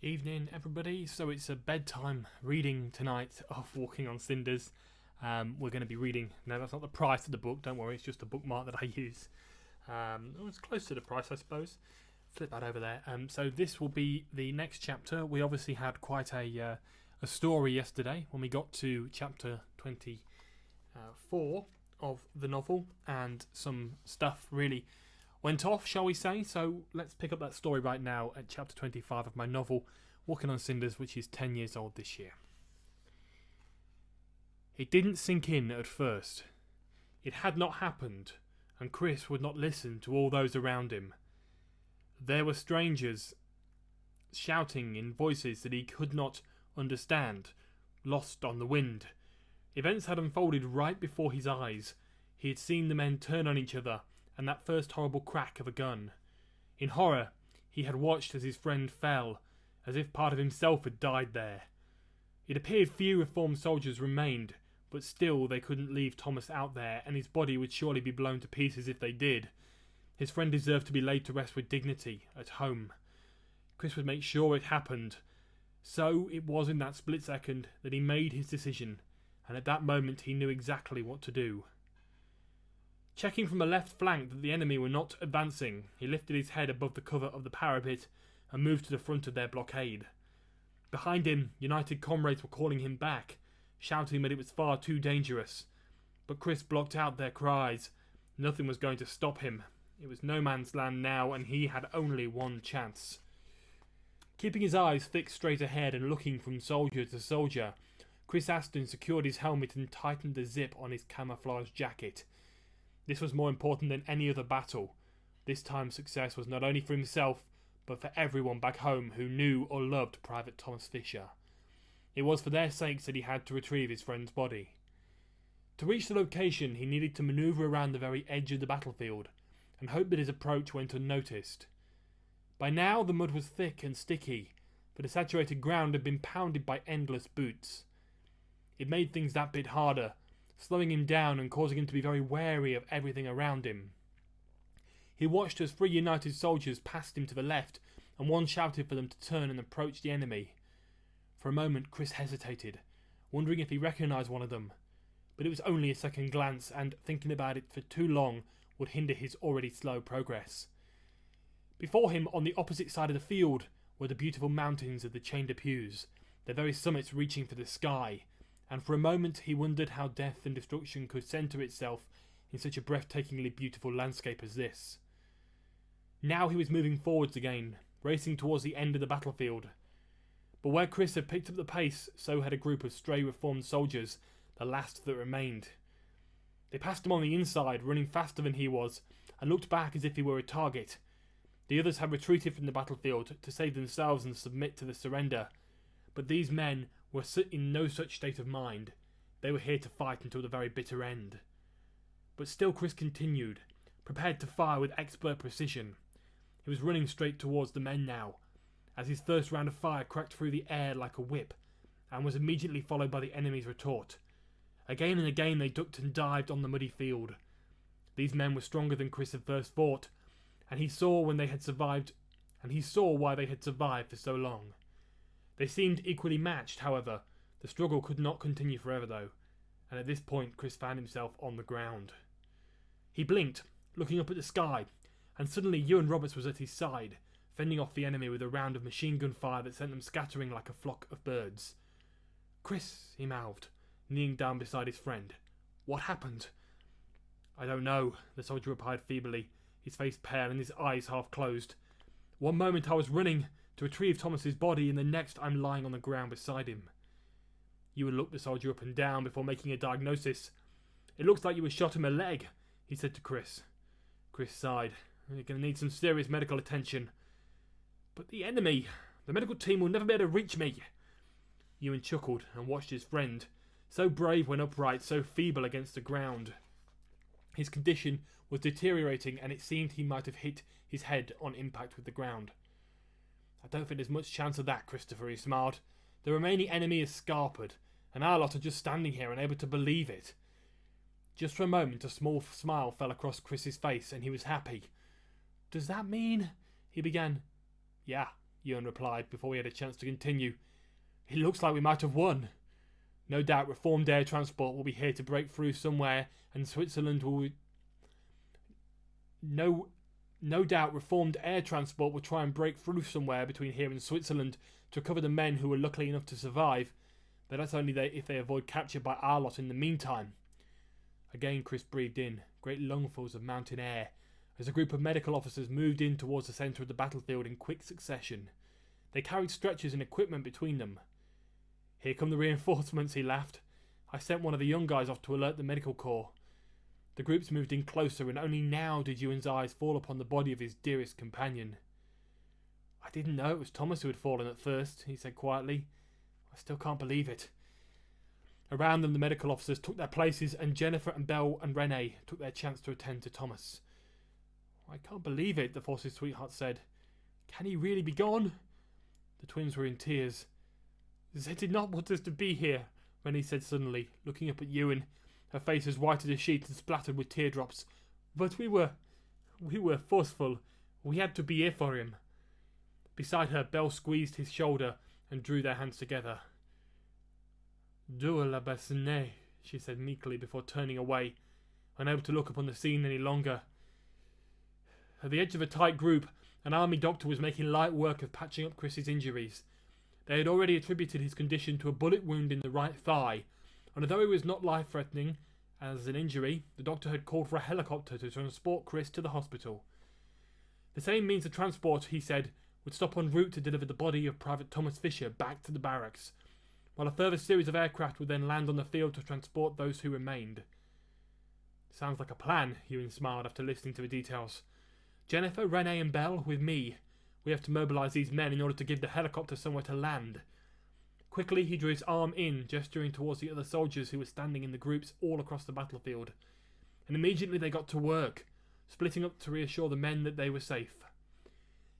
Evening, everybody. So it's a bedtime reading tonight of Walking on Cinders. We're going to be reading. No, that's not the price of the book. Don't worry, it's just a bookmark that I use. It's close to the price, I suppose. Flip that over there. So this will be the next chapter. We obviously had quite a story yesterday when we got to chapter 24 of the novel, and some stuff really went off, shall we say. So let's pick up that story right now at chapter 25 of my novel, Walking on Cinders, which is 10 years old this year. It didn't sink in at first. It had not happened, and Chris would not listen to all those around him. There were strangers shouting in voices that he could not understand, lost on the wind. Events had unfolded right before his eyes. He had seen the men turn on each other, and that first horrible crack of a gun. In horror, he had watched as his friend fell, as if part of himself had died there. It appeared few reformed soldiers remained, but still they couldn't leave Thomas out there, and his body would surely be blown to pieces if they did. His friend deserved to be laid to rest with dignity, at home. Chris would make sure it happened. So it was in that split second that he made his decision, and at that moment he knew exactly what to do. Checking from the left flank that the enemy were not advancing, he lifted his head above the cover of the parapet and moved to the front of their blockade. Behind him, united comrades were calling him back, shouting that it was far too dangerous. But Chris blocked out their cries. Nothing was going to stop him. It was no man's land now, and he had only one chance. Keeping his eyes fixed straight ahead and looking from soldier to soldier, Chris Aston secured his helmet and tightened the zip on his camouflage jacket. This was more important than any other battle. This time success was not only for himself, but for everyone back home who knew or loved Private Thomas Fisher. It was for their sakes that he had to retrieve his friend's body. To reach the location, he needed to manoeuvre around the very edge of the battlefield, and hope that his approach went unnoticed. By now the mud was thick and sticky, for the saturated ground had been pounded by endless boots. It made things that bit harder, slowing him down and causing him to be very wary of everything around him. He watched as 3 united soldiers passed him to the left, and one shouted for them to turn and approach the enemy. For a moment Chris hesitated, wondering if he recognised one of them, but it was only a second glance, and thinking about it for too long would hinder his already slow progress. Before him, on the opposite side of the field, were the beautiful mountains of the Chain de Pews, their very summits reaching for the sky, and for a moment he wondered how death and destruction could centre itself in such a breathtakingly beautiful landscape as this. Now he was moving forwards again, racing towards the end of the battlefield. But where Chris had picked up the pace, so had a group of stray reformed soldiers, the last that remained. They passed him on the inside, running faster than he was, and looked back as if he were a target. The others had retreated from the battlefield to save themselves and submit to the surrender. But these men were in no such state of mind. They were here to fight until the very bitter end. But still Chris continued, prepared to fire with expert precision. He was running straight towards the men now, as his first round of fire cracked through the air like a whip, and was immediately followed by the enemy's retort. Again and again they ducked and dived on the muddy field. These men were stronger than Chris had first thought, and he saw why they had survived for so long. They seemed equally matched, however. The struggle could not continue forever though, and at this point Chris found himself on the ground. He blinked, looking up at the sky, and suddenly Ewan Roberts was at his side, fending off the enemy with a round of machine gun fire that sent them scattering like a flock of birds. "Chris," he mouthed, kneeling down beside his friend. "What happened?" "I don't know," the soldier replied feebly, his face pale and his eyes half closed. "One moment I was running to retrieve Thomas's body, and the next I'm lying on the ground beside him." Ewan looked the soldier up and down before making a diagnosis. "It looks like you were shot in the leg," he said to Chris. Chris sighed. "You're going to need some serious medical attention." "But the enemy, the medical team will never be able to reach me." Ewan chuckled and watched his friend, so brave when upright, so feeble against the ground. His condition was deteriorating, and it seemed he might have hit his head on impact with the ground. "I don't think there's much chance of that, Christopher," he smiled. "The remaining enemy is scarpered, and our lot are just standing here unable to believe it." Just for a moment a small smile fell across Chris's face, and he was happy. "Does that mean—" he began. "Yeah, Ewan replied before we had a chance to continue. It looks like we might have won. No doubt reformed air transport will be here to break through somewhere, and Switzerland will... No doubt reformed air transport will try and break through somewhere between here and Switzerland to recover the men who were lucky enough to survive, but that's only if they avoid capture by our lot in the meantime. Again Chris breathed in, great lungfuls of mountain air, as a group of medical officers moved in towards the centre of the battlefield in quick succession. They carried stretchers and equipment between them. Here come the reinforcements, he laughed. I sent one of the young guys off to alert the medical corps. The groups moved in closer, and only now did Ewan's eyes fall upon the body of his dearest companion. I didn't know it was Thomas who had fallen at first, he said quietly. I still can't believe it. Around them the medical officers took their places, and Jennifer and Belle and Renee took their chance to attend to Thomas. I can't believe it, the force's sweetheart said. Can he really be gone? The twins were in tears. They did not want us to be here, Renee said suddenly, looking up at Ewan, her face as white as a sheet and splattered with teardrops. But we were forceful. We had to be here for him. Beside her, Belle squeezed his shoulder and drew their hands together. Dieu la bassine, she said meekly before turning away, unable to look upon the scene any longer. At the edge of a tight group, an army doctor was making light work of patching up Chris's injuries. They had already attributed his condition to a bullet wound in the right thigh, and although it was not life-threatening as an injury, the doctor had called for a helicopter to transport Chris to the hospital. The same means of transport, he said, would stop en route to deliver the body of Private Thomas Fisher back to the barracks, while a further series of aircraft would then land on the field to transport those who remained. Sounds like a plan, Ewan smiled after listening to the details. Jennifer, Renee and Belle with me. We have to mobilise these men in order to give the helicopter somewhere to land. Quickly he drew his arm in, gesturing towards the other soldiers who were standing in the groups all across the battlefield. And immediately they got to work, splitting up to reassure the men that they were safe.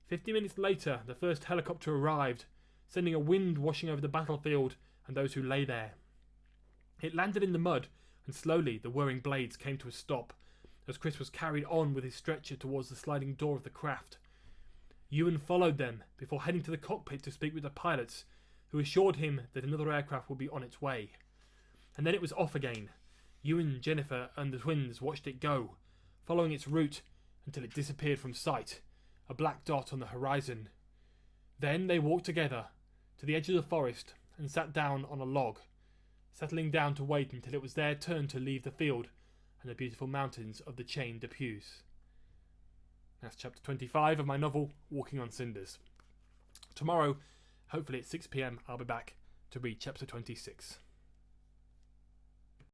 50 minutes later, the first helicopter arrived, sending a wind washing over the battlefield and those who lay there. It landed in the mud, and slowly the whirring blades came to a stop, as Chris was carried on with his stretcher towards the sliding door of the craft. Ewan followed them, before heading to the cockpit to speak with the pilots, who assured him that another aircraft would be on its way. And then it was off again. Ewan, Jennifer and the twins watched it go, following its route until it disappeared from sight, a black dot on the horizon. Then they walked together to the edge of the forest and sat down on a log, settling down to wait until it was their turn to leave the field and the beautiful mountains of the Chain de Peuse. That's chapter 25 of my novel, Walking on Cinders. Tomorrow, hopefully at 6 p.m, I'll be back to read chapter 26.